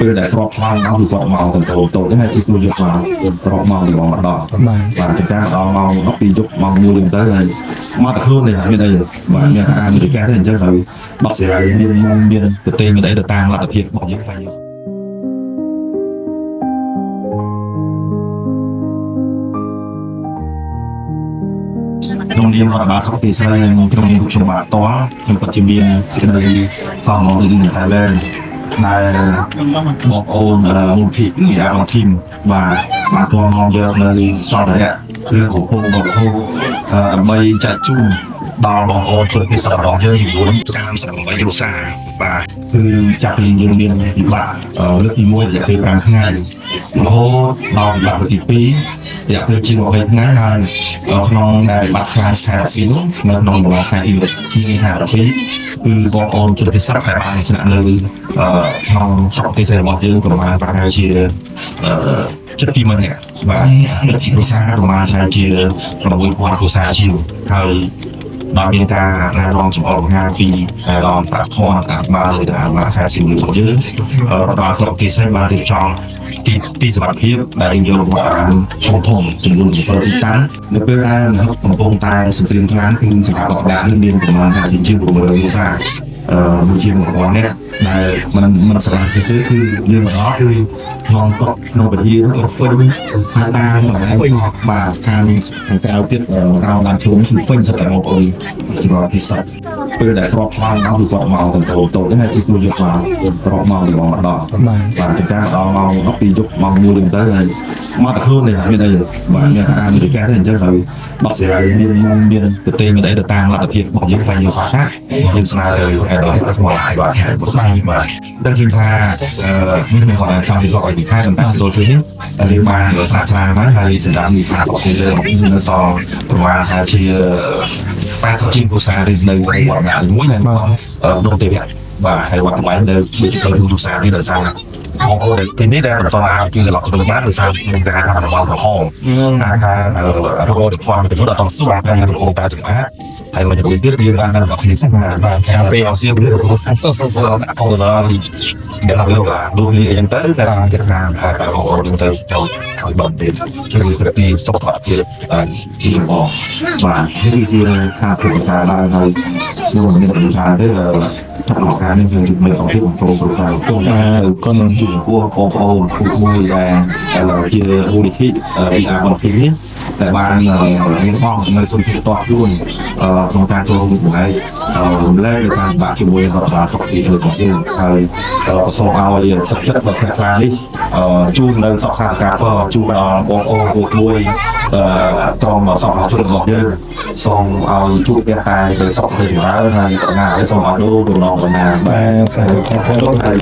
ពេលដែលគ្រាប់ខ្លាំងមកគឺគាត់មកកន្ត្រូលតូចហ្នឹងគឺយកមកគ្រាប់មកម្ដងបាទចង្ការដល់ម៉ោង12យប់ម៉ោង1ហ្នឹងទៅហើយមកតែខ្លួននេះមានអីបាទមានអាមេរិកទេអញ្ចឹងហើយបកស្រាយមានប្រទេសមានអីទៅតាមលទ្ធភាពរបស់យើងតែក្នុងនាមរដ្ឋបាលស្រុកទេសស្រីក្នុងនាមខ្ញុំបាទតខ្ញុំពិតជាមានសេចក្តីសោកមកលើថៃឡែនដែលបងប្អូនមូលធីអាធីមបាទគាត់មកយកនៅសន្តិរៈឬហូបដើម្បីចាត់ជូនដល់បងប្អូនជនពិសេសរបស់យើងចំនួន38គ្រួសារបាទគឺចាប់ពីយើងមានវិបត្តិលើកទី1រយៈពេល5ថ្ងៃរហូតដល់វិបត្តិលើកទី2រយៈពេលជាង20ថ្ងៃហើយក្នុងដែលបាត់ខ្លាចខាស៊ីនោះនៅក្នុងបរិយាកាសទី52គឺបងប្អូនជនពិសេសដែលបានស្នាក់នៅក្នុងស្រុកទេសរបស់យើងប្រហែលប្រហែលជាជិត20000នាក់បាទដូចជាគ្រួសារប្រហែលជា6000គ្រួសារជាងហើយដល់មានការណែនាំចំអកបង្ហាញពីអារម្មណ៍ប្រាក់ធនតាមបានលើតាមខែស៊ីរបស់យើងរដ្ឋបាលស្រុកទេសបានរៀបចំទីសុវត្ថិភាពដែលយកមកធំចំនួន7ទីតាំងនៅពេលដែលកំពុងតែសង្គ្រាមខ្លាំងគឺសម្រាប់បកដានមានប្រមាណថាជាង600គ្រួសារមួយជាង1000នាក់ដែលมันស្រាគឺយើងមកដល់គឺក្នុងកក់ក្នុងពធាក៏ពេញថាតាមបាទខាងក្រៅទៀតរោតាមជួងគឺពេញសិតតែមកអុយជំនាន់ទីសិតពេលដែលគ្រាប់ខ្លាំងមកគឺគាត់មកកន្ត្រូលតូចហ្នឹងគឺយកមកគ្រាប់មកម្ដងបាទចង្ការដល់ម៉ោង12យប់ម៉ោង1ហ្នឹងទៅហើយមកតែខ្លួននេះមានអីបាទមានអាមេរិកទេអញ្ចឹងហើយបកស្រាយមានប្រទេសមានអីទៅតាមលទ្ធភាពរបស់យើងតែយើងខ្វះខាតយើងស្នើទៅឯកឧត្តមស្មារតីបាទដឹងឃើញថាមានគាត់ចង់យកឲ្យទីខែប៉ុន្តែដូចនេះយើងបានសាឆ្លាងហើយសម្រាប់នេះថាប្រទេសយើងនៅសល់ប្រហែលថាជា80ជាងគ្រួសារនៅវត្តណាមួយនៅក្នុងទេវៈបាទហើយវត្តបាយនៅជាគ្រួសារនេះដោយសារបងប្អូនទីនេះដែលបន្តឲ្យគឺត្រឡប់ទៅបានដោយសារមានការថារបស់ប្រហោថារកទៅความទៅដល់ស្វាតែរកការចំណាក់ហើយមកទៅទៀតយើងបានដល់គ្នាស្មារតីការពេលអសៀបឬអូនដល់ដែលเราดูนี่ยังเต้นแต่เราจะทำแต่เราดูเต้นจะคอยบังเบนคือปีสปอร์ตที่บอกว่าที่ที่ทางผู้จัดการเราในวันนี้ผู้จัดการได้ทำออกการนี่คือไม่ออกที่ผมโปรโปรไฟล์ก็นำจุดพวกโอผู้คุยแรงเราที่มูลนิธิอีอาร์ของทีนี้แต่บางในห้องในส่วนที่ต่อรุ่นโครงการโจมตีในแรกในการบาดจุ่มวยกับสองปีเฉลี่ยของที่ไทยโซเอาอย่างทับชัดแบบแคลานี่จูนในสองข้างการก็จูนโอคุยตรงสองเอาชุดหมอกเยอะส่งเอาจูนแกตายไปสองไปถึงร้านทางงานไปส่งเอาดูตัวน้องไปนานแม่ใส่แค่รถไทย